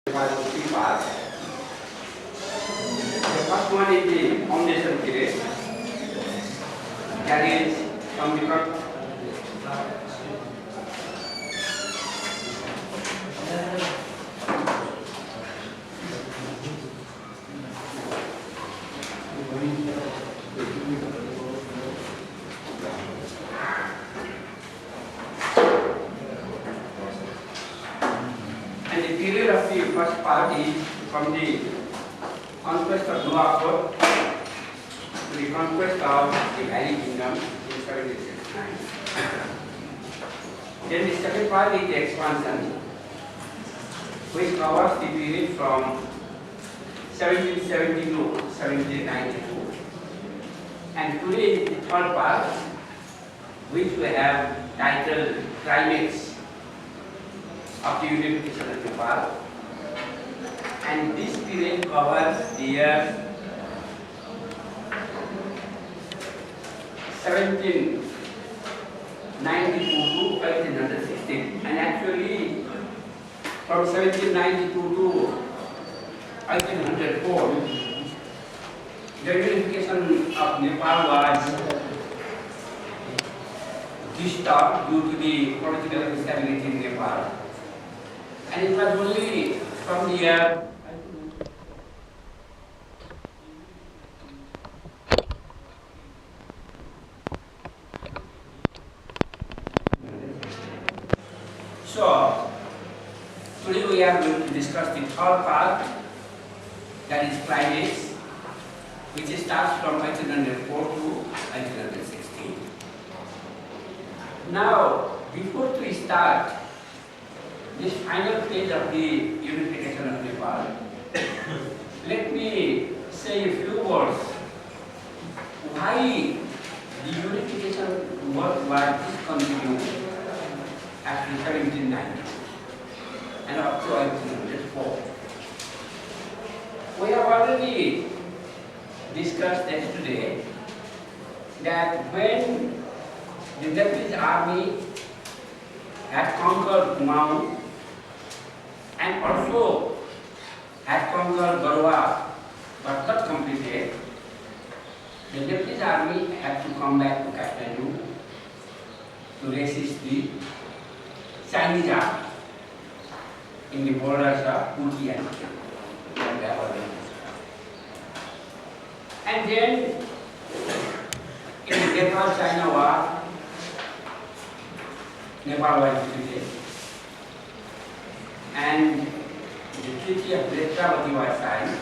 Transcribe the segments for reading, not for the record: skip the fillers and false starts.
Three parts. The first one is the foundation period. That is from the and the period of the first part is from the conquest of Nuwapur to the conquest of the Valley Kingdom in 1769. Then the second part is the expansion, which covers the period from 1770 to 1792. And today is the third part, which we have titled Climax of the Unification of Nepal. And this period covers the years 1792 to 1816. And actually, from 1792 to 1804, the unification of Nepal was disturbed due to the political instability in Nepal. And it was only from the year so today we are going to discuss the third part, that is climax, which starts from 1804 to 1816. Now, before we start this final phase of the unification of Nepal, let me say a few words why the unification work was discontinued after 1790 and up to 1804. We have already discussed yesterday that when the Nepalese army had conquered Kumaon and also had conquered Garhwa but not completed, the Nepalese army had to come back to Kathmandu to resist the Chinese army in the borders of Uti and Nepal. And then in the Nepal-China war, Nepal was defeated, and the Treaty of Netravati was signed,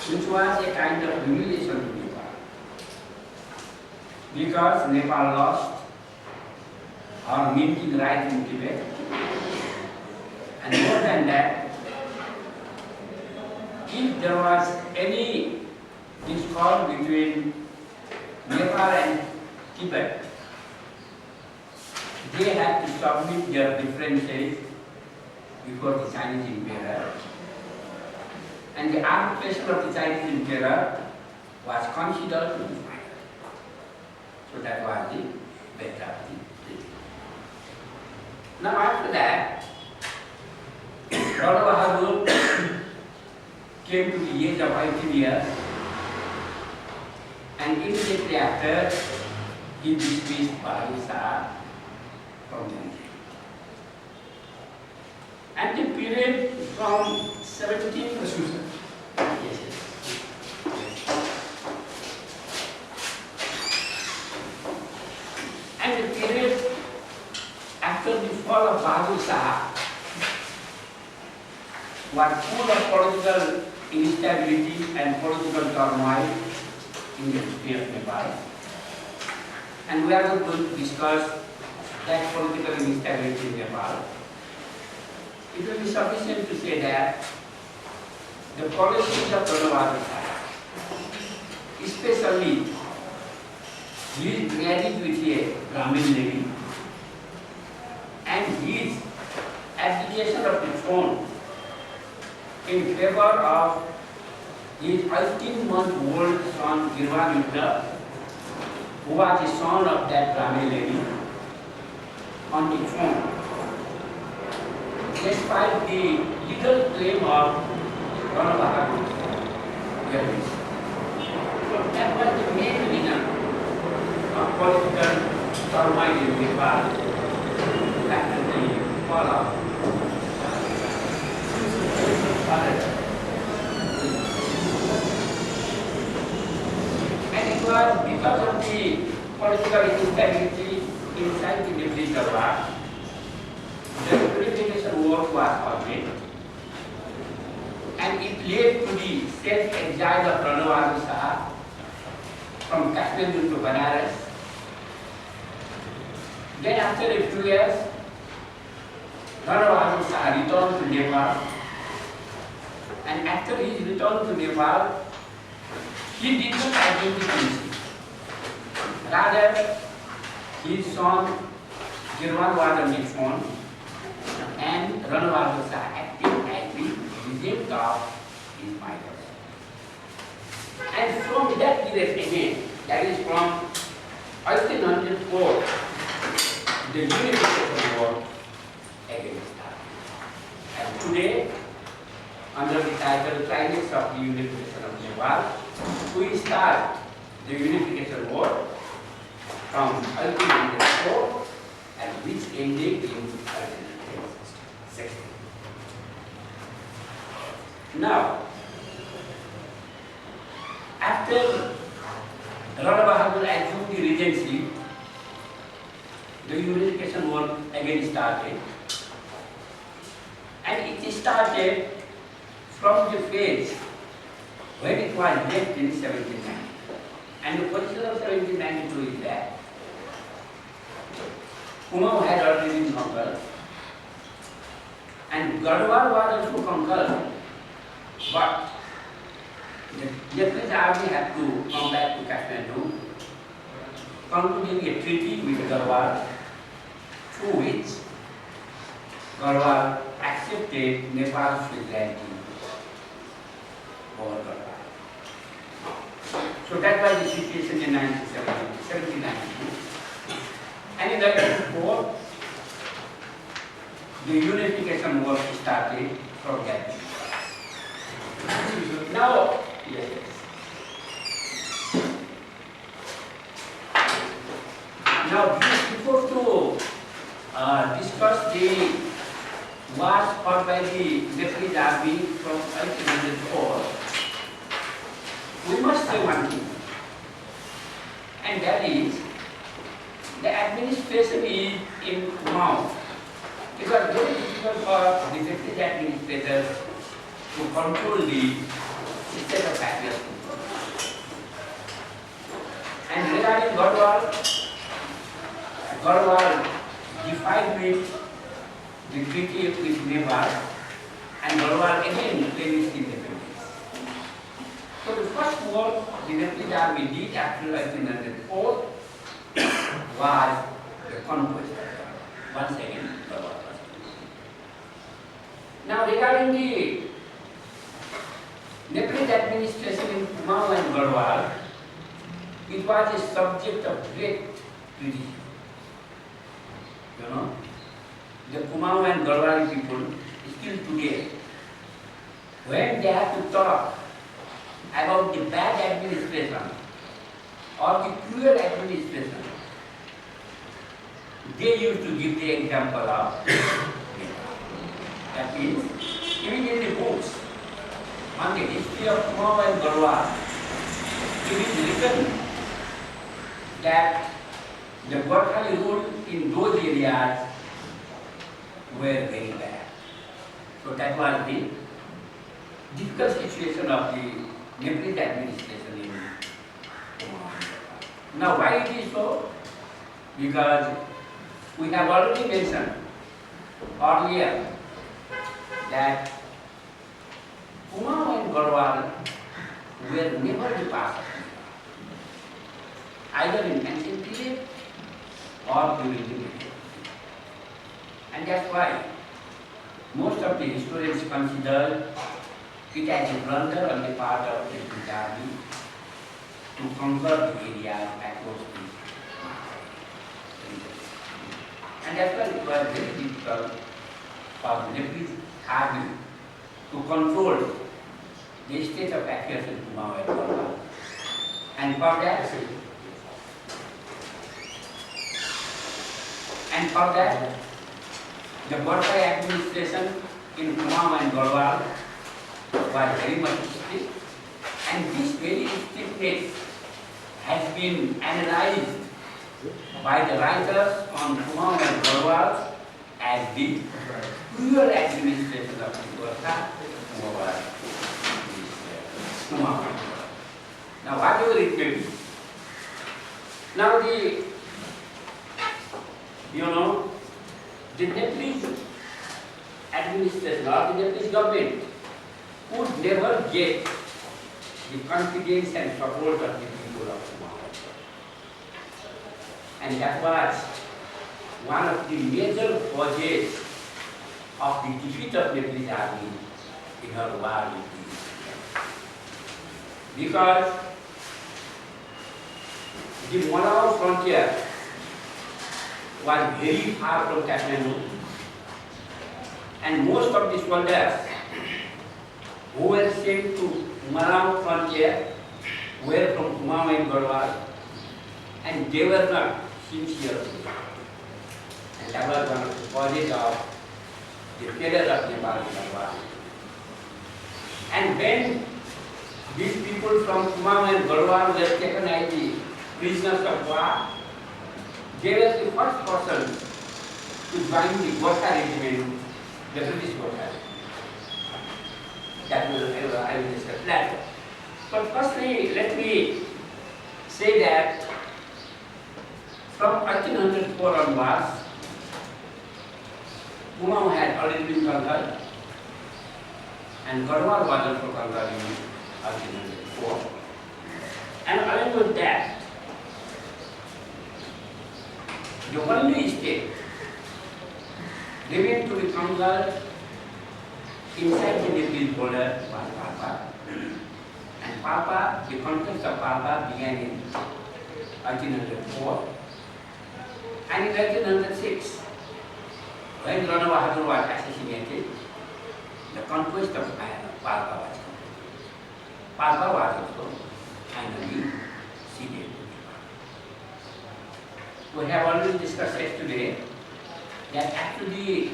which was a kind of humiliation to Nepal, because Nepal lost our minting right in Tibet, and more than that, if there was any discord between Nepal and Tibet, they had to submit their differences before the Chinese emperor. And the arbitration of the Chinese emperor was considered to be final. So that was the better of the treaty. Now after that, Rana Bahadur came to the age of 18 years, and immediately after, he dismissed Bahadur Shah from the country. And the period from 17 and the period after the fall of Bahadur Shah was full of political instability and political turmoil in the history of Nepal. And we are not going to discuss that political instability in Nepal. It will be sufficient to say that the policies of Rana Bahadur Shah, especially his marriage with a Brahmin lady and his abdication of the throne in favor of his 18-month-old son Girvanindra, who was the son of that Brahmin lady, on the throne. Despite the legal Yes. So that was the main reason of political turmoil in Nepal after the fall of and it was because of the political instability inside the Nepali Darbar, the unification war was halted, and it led to the self-exile of Rana Bahadur Shah from Kathmandu to Banaras. Then after a few years, Rana Bahadur Shah returned to Nepal, and after his return to Nepal, he did not identify himself. Rather, his son Girwan was on his own, and Rana Bahadur Shah acting as the regent of his mother. And from that period again, that is from 1804, the unification war again started. And today, under the title Climax of the Unification of Nepal, we start the unification war from 1804 and which ended in 1860. Now, after Rana Bahadur assumed the regency, the unification war again started, and it started from the phase when it was left in 1790. And the position of 1792 is that Kumaon had already been conquered, and Garhwal was also conquered, but the Japanese army had to come back to Kathmandu, concluding a treaty with Garhwal, through which Garhwal accepted Nepal's sovereignty over Garhwal. So that was the situation in 1792. And in 1904, the unification war started from that. Now, yes. Now, before to discuss the wars fought by the Japanese army from 1804, we must say one thing, and that is the administration is in Kumaon. It was very difficult for the Japanese administrators to control the state of affairs. And regarding Garhwal defied with the treaty with Nepal, and Garhwal again claimed independence. So the first war the Nepalese army did after 1804 was the conquest. Once again, Garhwal was. Now regarding the Nepalese administration in Kumaon and Garhwal, it was a subject of great criticism. You know, the Kumaon and Garhwal people still today, when they have to talk about the bad administration or the cruel administration, they used to give the example of that means, even in the books on the history of Kumaon and Garhwal, it is written that the Gorkhali rule in those areas were very bad. So that was the difficult situation of the Nepalese administration in Kumaon. Now why it is so? Because we have already mentioned earlier that Kumaon and Garhwal were never the past, either in ancient period or during the Middle Ages. And that's why most of the historians consider it as a blunder on the part of the British army to conquer the area across the region. And that's why it was very difficult for the Nepalese army to control the state of affairs in Kumaon and Garhwal. And for that, the Borkhara administration in Kumaon and Garhwal was very much strict, and this very strictness has been analyzed by the writers on Kumaon and Garhwal as the cruel administration of the Borkha over Kumaon. Now, whatever it may be. Now, the Nepalese administration or the Nepalese government could never get the confidence and support of the people of Kumaon. And that was one of the major causes of the defeat of Nepalese army in our war with the because the Malao frontier was very far from Kathmandu, and most of the soldiers who were sent to Malao frontier were from Kumaon and Garhwal, and they were not sincere. And that was one of the causes of the failure of Nepal in Garhwal. And when these people from Kumaon and Garhwal were taken as the prisoners of war, they were the first person to join the Gorkha regiment, the British Gorkha. That I will discuss later. But firstly, let me say that from 1804 onwards, Kumaon had already been conquered, and Garhwal was also conquered in 1804. And along with that, the only state remained to be conquered inside the Nepalese border was Palpa. And Palpa, the conquest of Palpa began in 1804. And in 1806, when Rana Bahadur was assassinated, the conquest of Palpa was completed. Palpa was also finally ceded. We have already discussed yesterday that after the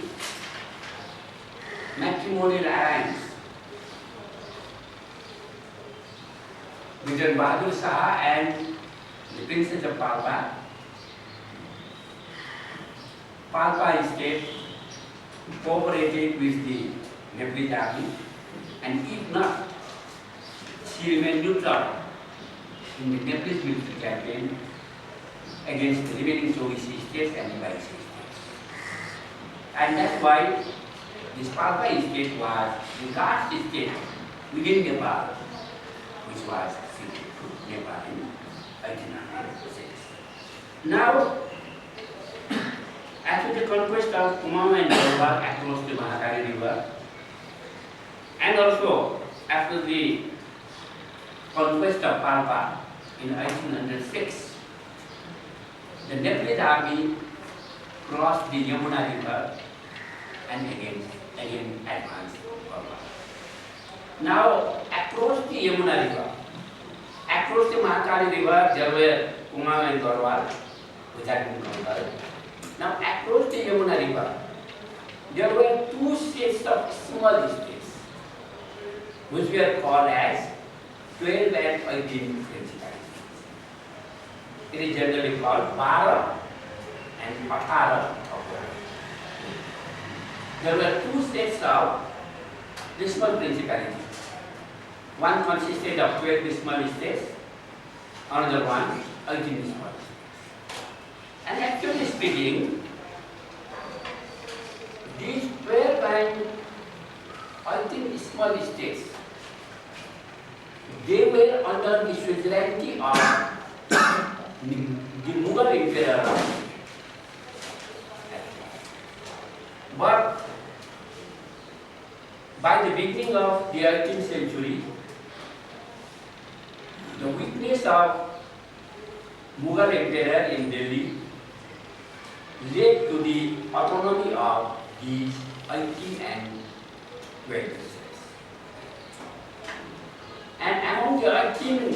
matrimonial alliance between Bahadur Shah and the Princess of Palpa, Palpa state cooperated with the Nepalese army, and if not, she remained neutral in the Nepalese military campaign against the remaining Chaudhry states and the Baisi states. And that's why this Palpa state was the last state within Nepal which was ceded to Nepal in 1806. Now, after the conquest of Kumaon and Garhwal across the Mahakali River, and also after the conquest of Palpa in 1806, the Nepalese army crossed the Yamuna River and again advanced forward. Now, across the Yamuna River, across the Mahakali River, there were Kumaon and Garhwal, which had been conquered. Now, across the Yamuna River, there were two sets of small states, which were called as 12 and 18 principalities. It is generally called Bara and Pathara. There were two sets of decimal principalities. One consisted of 12 decimal states, another one 18 decimal states. And actually speaking, these 12 and 18 decimal states, they were under the suzerainty of the Mughal Emperor. But by the beginning of the 18th century, the weakness of Mughal Emperor in Delhi led to the autonomy of these 18 and 12 states. the 18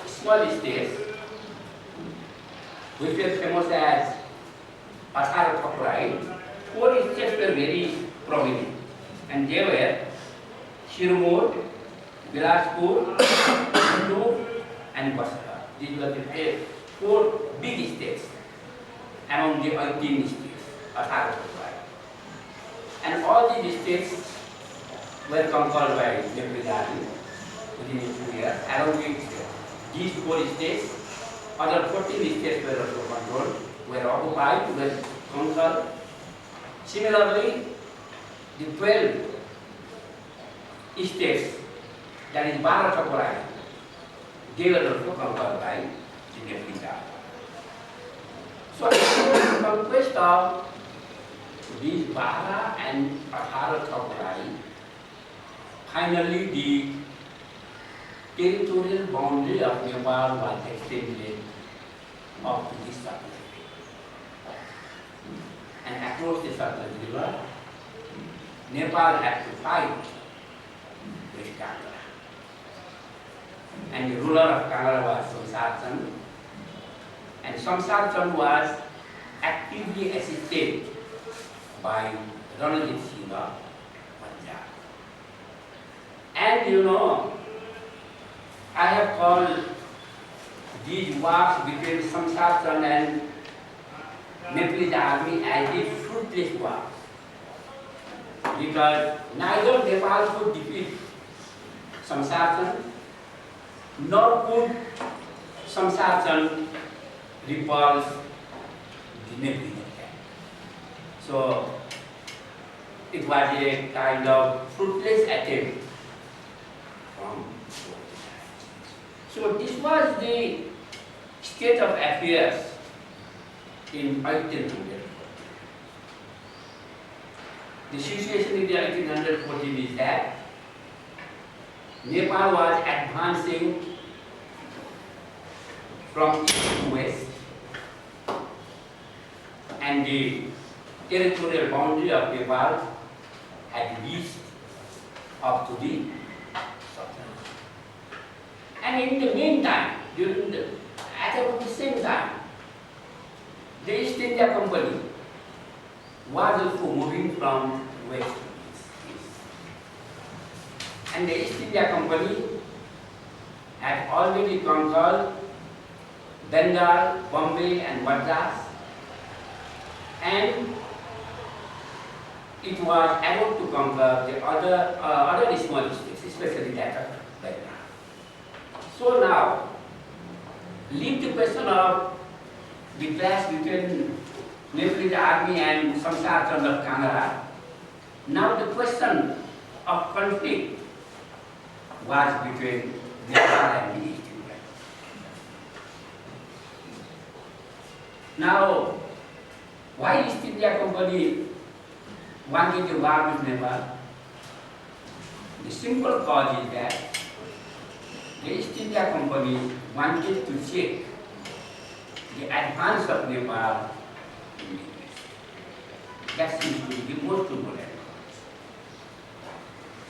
small states, which were famous as 18 Thakurai, 4 states were very prominent, and they were Shirmur, Bilaspur, Hindu, and Basra. These were the 4 big states among the 18 states, 18 Thakurai. And all these states were conquered by Nepalese army within a few years. Along with these 4 states, other 14 states were also controlled, were occupied, were conquered. Similarly, the 12 states, that is Bharat Thakurai, they were also conquered by the Nepalese army. So after the conquest of these Bara and 18 Thakurai, finally the territorial boundary of Nepal was extended up to the Satluj. And across the Satluj River, Nepal had to fight with Kangra. And the ruler of Kangra was Samsar Chand. And Samsar Chand was actively assisted by Ranajit Singha Punjab. And you know, I have called these wars between Samsar Chand and Nepalese army as the fruitless wars, because neither Nepal could defeat Samsar Chand, nor could Samsar Chand repulse the Nepalese attack. So it was a kind of fruitless attempt from both sides. So this was the state of affairs in 1814. The situation in the 1814 is that Nepal was advancing from east to west, and the territorial boundary of Nepal had reached up to the southern. And in the meantime, at about the same time, the East India Company was also moving from west to east. And the East India Company had already conquered Bengal, Bombay, and Madras, and it was about to conquer the other small states, especially that of Bengal. So now, leave the question of the clash between Nepalese army and Samsar Chand of Kangra. Now the question of conflict was between Nepal and the East India. Now, why East India Company wanted to war with Nepal? The simple cause is that the East India Company wanted to check the advance of Nepal in the West. That seems to be the most important cause.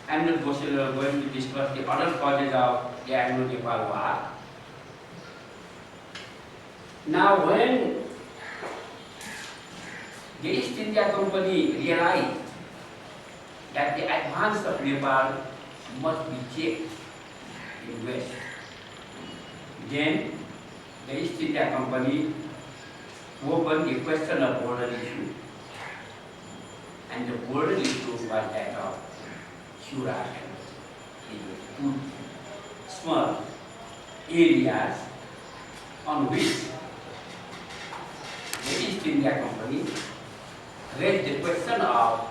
I am not going to discuss the other causes of the Anglo-Nepal war. Now, when the East India Company realized that the advance of Nepal must be checked in West, then the East India Company opened the question of border issue, and the border issue was that of Surat and two small areas on which the East India Company raised the question of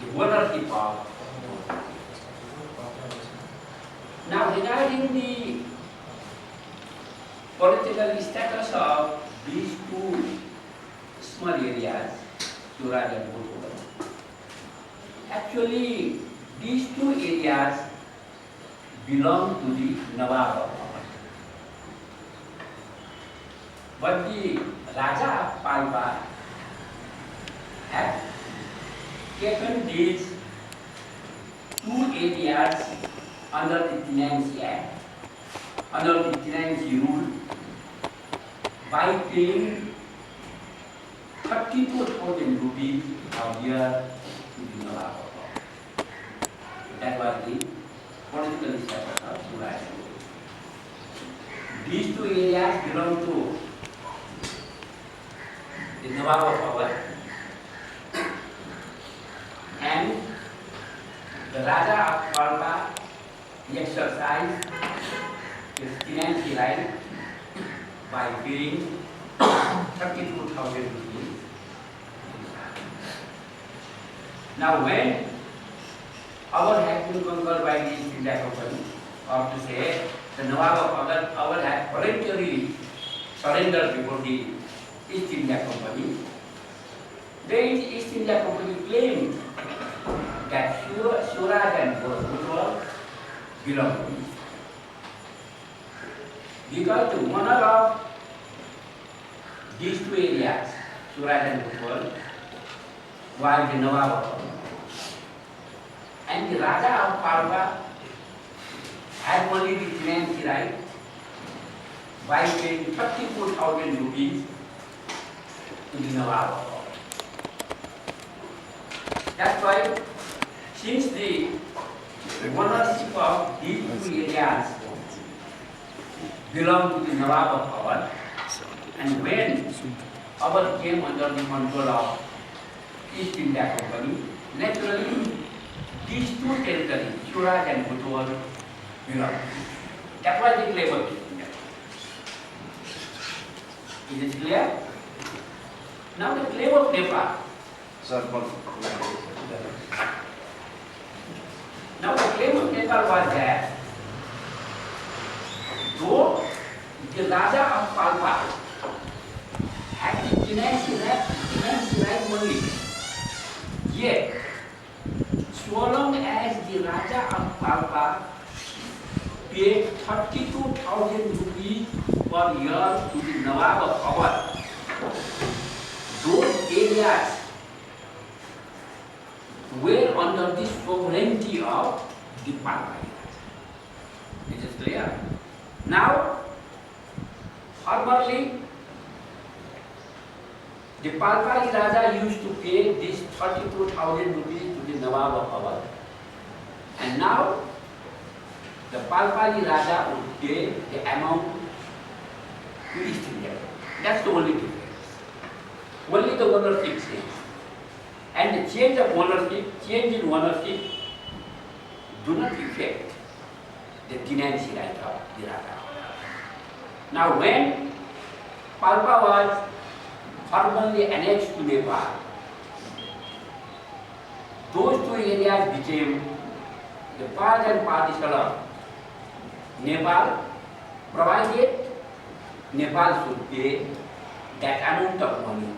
the ownership of. Now, regarding the political status of these two small areas, Surat and Bhutpur, actually these two areas belong to the Nawab of Awad. But the Raja of Palpa had taken these two areas under the Tenancy Act, under the tenancy rule, by paying 32,000 rupees a year to the Nawab. That was the political status of Suraj. These two areas belong to the Nawab of Awad, and the Raja of Palpa exercised his tenancy right by paying 32,000 rupees. Now, when Awad had been conquered by the East India Company, or to say, the Nawab of Awad had voluntarily surrendered before the East India Company, the East India Company claimed that Suraj and Bhutwal belong to East. Because the owner of these two areas, Suraj and Bhutwal, was the Nawab of Awad. And the Raja of Palpa had only the tenancy right by paying 34,000 rupees to the Nawab of Awad. That's why, since the ownership of these two areas belong to the Nawab of Awad, and when Awad came under the control of East India Company, naturally these two territories, Suraj and Bhutwal, belong. That was the claim of East India. Is it clear? Now the claim of Nepal. Now the claim of Nepal was that though the Raja of Palpa had the tenancy right only, yet so long as the Raja of Palpa paid 32,000 rupees per year to the Nawab of Awad, those areas were under the sovereignty of the Palpa. It is clear. Now, formerly, the Palpali Raja used to pay this 32,000 rupees to the Nawab of Awad, and now the Palpali Raja would pay the amount to East India. That's the only difference. Only the ownership change. And the change in ownership do not affect the tenancy right of the Raja. Now when Palpa was formally annexed to Nepal, those two areas became the part and parcel of Nepal, provided Nepal should pay that amount of money.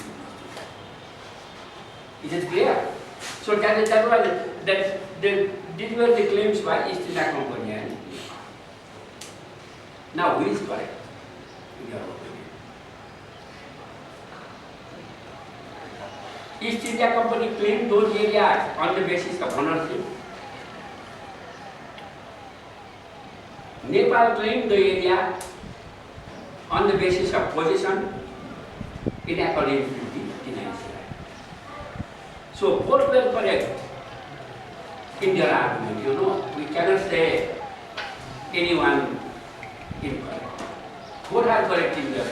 Is it clear? So these were the claims by East India Company. And now who is correct in your opinion? East India Company claimed those areas on the basis of ownership. Nepal claimed the area on the basis of possession in accordance with the tenancy right. So both were correct in their argument. You know, we cannot say anyone incorrect. Both are correct in their.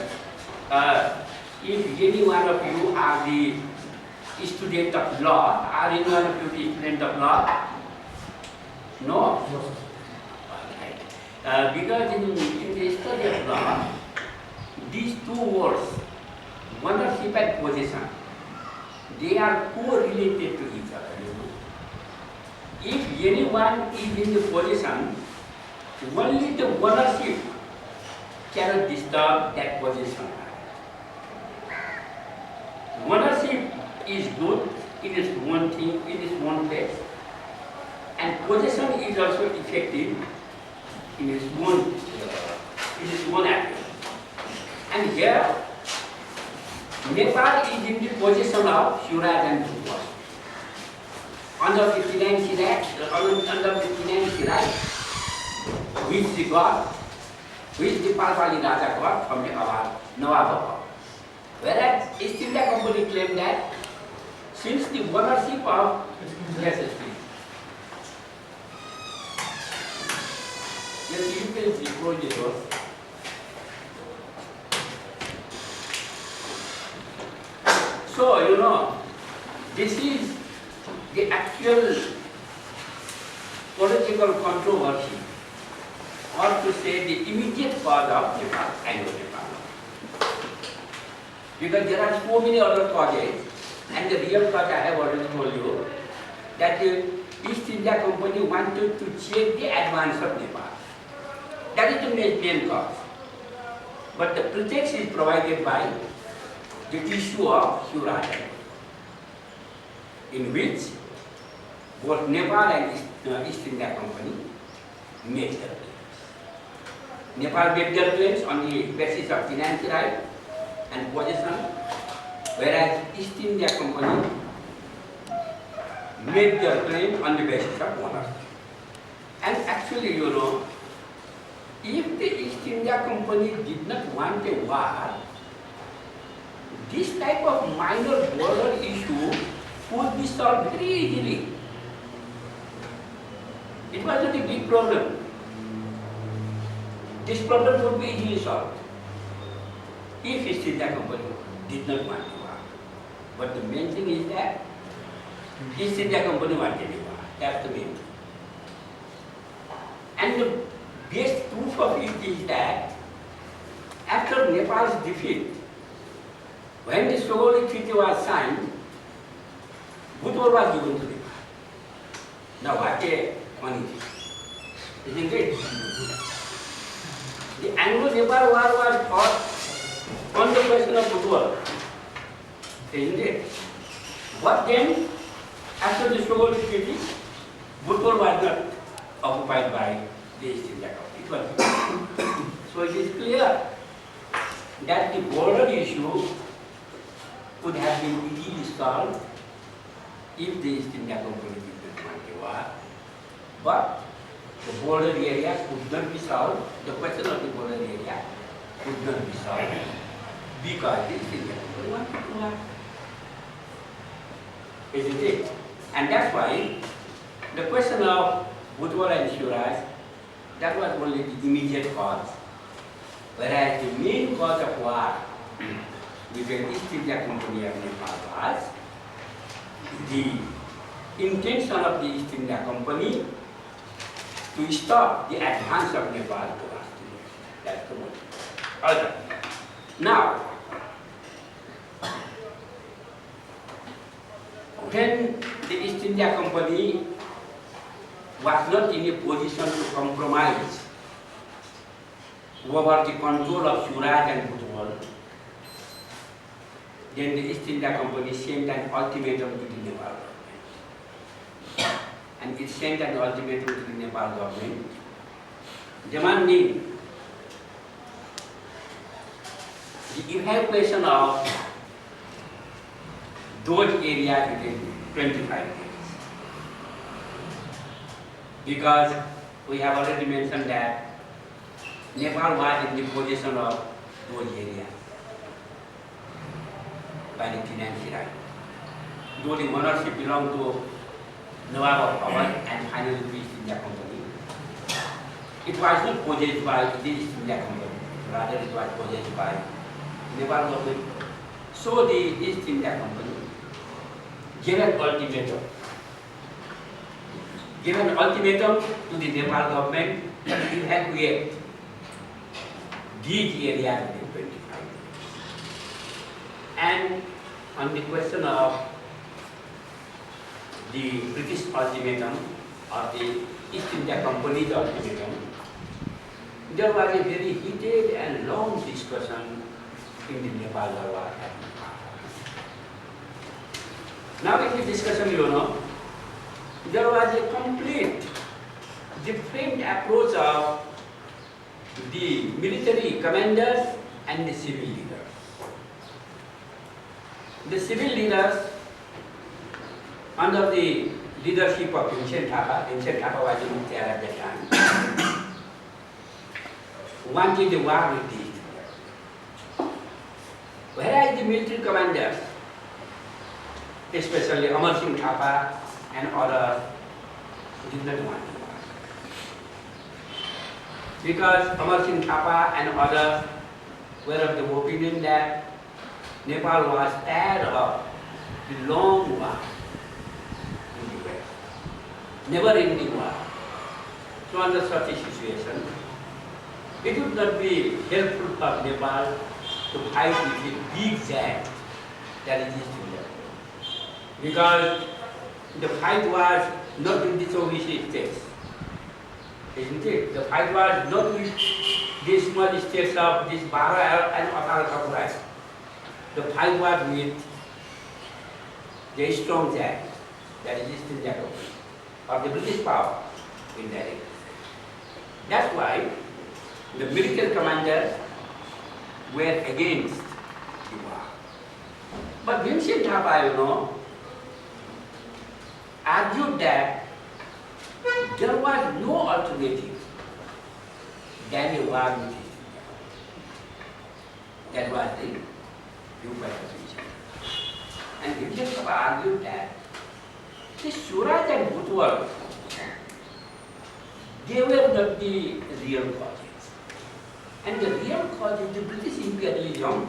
If any one of you are the student of law, are any one of you the student of law? No? Because in the study of law, these two words, ownership and possession, they are correlated to each other. You know? If anyone is in the possession, only the ownership cannot disturb that possession. Ownership is good, it is one thing, it is one place, and possession is also effective in its own act. And here, Nepal is in the possession of Suraj and Bhutwal. Under the tenancy right, which the Palpali Raja got from the Nawab Baba. Whereas East India Company claimed that since the ownership of you can close the door. So, you know, this is the actual political controversy, or to say the immediate cause of Nepal, Anglo-Nepal. Because there are so many other causes, and the real cause I have already told you, that the East India Company wanted to check the advance of Nepal. That is the main cause. But the pretext is provided by the issue of Shivraj, in which both Nepal and East India Company made their claims. Nepal made their claims on the basis of financial right and possession, whereas East India Company made their claim on the basis of ownership. And actually, you know, if the East India Company did not want a war, this type of minor border issue could be solved very easily. It wasn't a big problem. This problem would be easily solved if East India Company did not want a war. But the main thing is that East India Company wanted a war. That's the main thing. And the best proof of it is that after Nepal's defeat, when the Sogolli Treaty was signed, Bhutwal was given to Nepal. Now what a funny thing, isn't it? The Anglo-Nepal war was fought on the question of Bhutwal, isn't it? But then, after the Sogolli Treaty, Bhutwal was not occupied by the East India Company. So it is clear that the border issue could have been easily solved if the East India Company did not want a war. But the border area could not be solved, the question of the border area could not be solved because the East India Company wanted a war. Isn't it? And that's why the question of Bhutwal and Shivraj, that was only the immediate cause. Whereas the main cause of war between East India Company and Nepal was the intention of the East India Company to stop the advance of Nepal towards the West. That's the motive. Alright. Now, when the East India Company was not in a position to compromise over the control of Shivraj and Bhutwal, then the East India Company sent an ultimatum to the Nepal government. And it sent an ultimatum to the Nepal government demanding the evacuation of those areas within 25 days. Because we have already mentioned that Nepal was in the possession of those areas by the financial right. Though the ownership belonged to Nawab of Awadh and finally the East India Company, it was not possessed by the East India Company, rather it was possessed by Nepal government. So the East India Company gave an ultimatum to the Nepal government to evacuate these areas within 25 days. And on the question of the British ultimatum or the East India Company's ultimatum, there was a very heated and long discussion in the Nepal Darbar. Now in the discussion, you know, there was a complete different approach of the military commanders and the civil leaders. The civil leaders, under the leadership of Bhimsen Thapa was in Muktiar at that time, wanted a war with the East India. Whereas the military commanders, especially Amar Singh Thapa and others, did not want a war. Because Amar Singh Thapa and others were of the opinion that Nepal was tired of the long war in the West, never-ending war. So under such a situation, it would not be helpful for Nepal to fight with a big giant that is East India. Because the fight was not with the Soviet states, isn't it? The fight was not with the small states of this Bhara and Ottar. The fight was with the strong giant, that is East India Company, or the British power in that area. That's why the military commanders were against the war. But Bhim Singh Thapa, argued that there was no alternative than a war with East India. That was the viewpoint of Bhim Singh Thapa. And Bhim Singh Thapa argued that the Swaraj and Butwal, they were not the real causes. And the real cause is the British imperialism.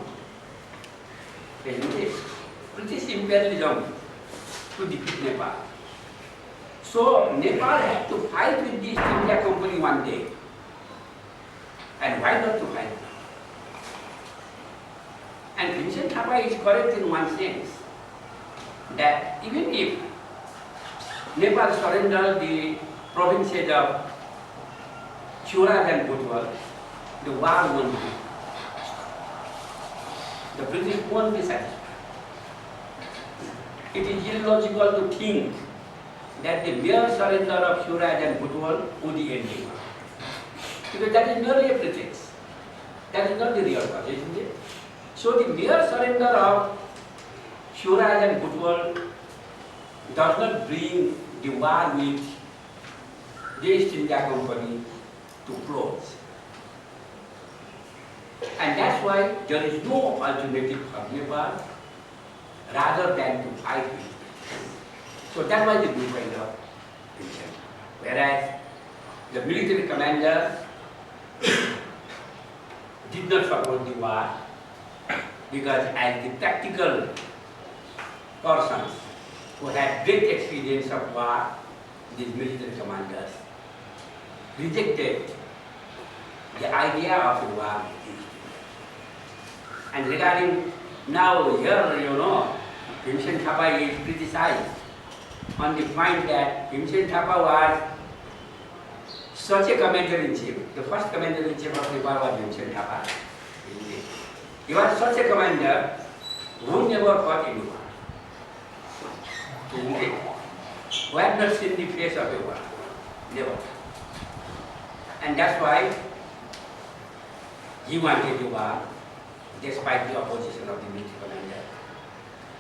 British imperialism to defeat Nepal. So Nepal had to fight with the East India Company one day. And why not to fight? And Bhim Singh Thapa is correct in one sense, that even if Nepal surrendered the provinces of Swaraj and Butwal, the war won't be. The British won't be satisfied. It is illogical to think that the mere surrender of Swaraj and Butwal would end the war. Because that is merely a pretext. That is not the real cause, isn't it? So the mere surrender of Swaraj and Butwal does not bring the war with the East India Company to close. And that's why there is no alternative for Nepal rather than to fight with it. So that was the viewpoint of Bhim Singh. Whereas the military commander did not support the war because as the tactical persons who had great experience of war, these military commanders rejected the idea of a war. And regarding now here, Bhim Singh Thapa is criticized on the point that Bhim Singh Thapa was such a commander-in-chief. The first commander-in-chief of Nepal was Bhim Singh Thapa. He was such a commander who never fought any war. Who had not seen the face of a war. Never. And that's why he wanted a war despite the opposition of the military commander.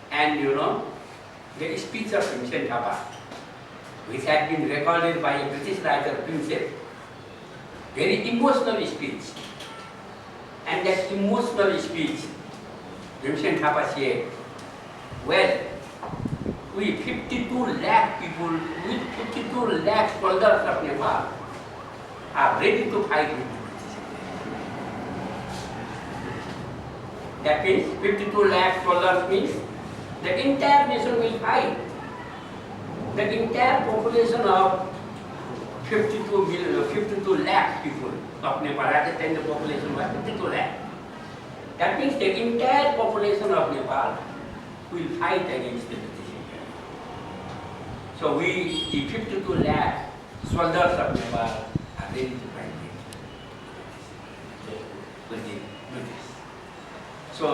And the speech of Bhim Singh Thapa, which had been recorded by a British writer, Prinsep, very emotional speech. And that emotional speech, Bhim Singh Thapa said, well, we 52 lakh people, with 52 lakh soldiers of Nepal are ready to fight with the British. That means 52 lakh soldiers means the entire nation will fight. The entire population of 52 lakh people of Nepal, at the time the population was 52 lakh. That means the entire population of Nepal will fight against the British. So we, the 52 lakh soldiers of Nepal, are ready to fight with the British. So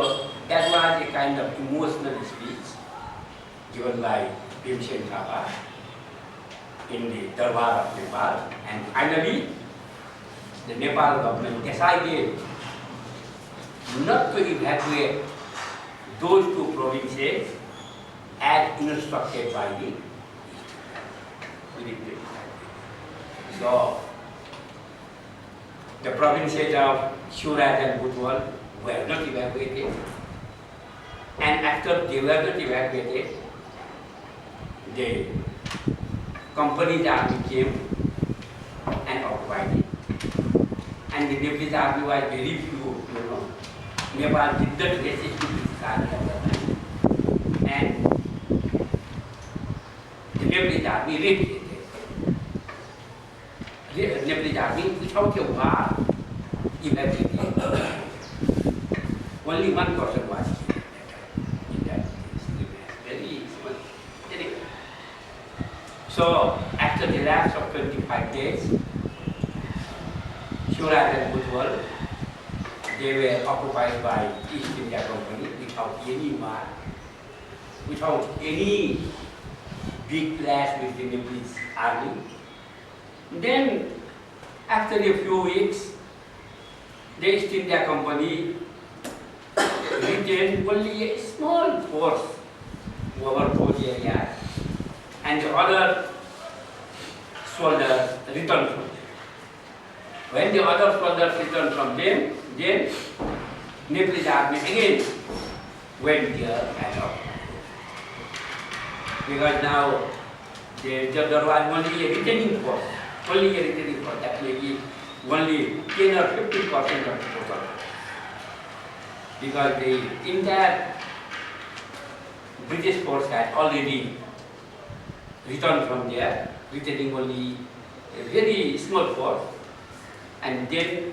that was a kind of emotional speech given by Bhim Singh Thapa in the Darbar of Nepal. And finally, the Nepal government decided not to evacuate those two provinces as instructed by the East. 25 days. So the provinces of Surat and Butwal were not evacuated. And after they were not evacuated, the company's army came and occupied it. And the Nepalese army was very few, you know. Nepal did not resist the British army at that time. And the Nepalese army retreated. The Nepalese army without a war evacuated. Only one person was killed in that case. Very small. Anyway. So after the lapse of 25 days, Surat and Butwal, they were occupied by East India Company without any war, without any big clash with the Nepalese army. Then, after a few weeks, the East India Company retained only a small force over those areas, and the other soldiers returned from them. When the other soldiers returned from them, then Nepalese army again went there and out. Because now there was only a retaining force, that may be only 10 or 15% of the total. Because the entire British force had already returned from there, retaining only a very small force, and then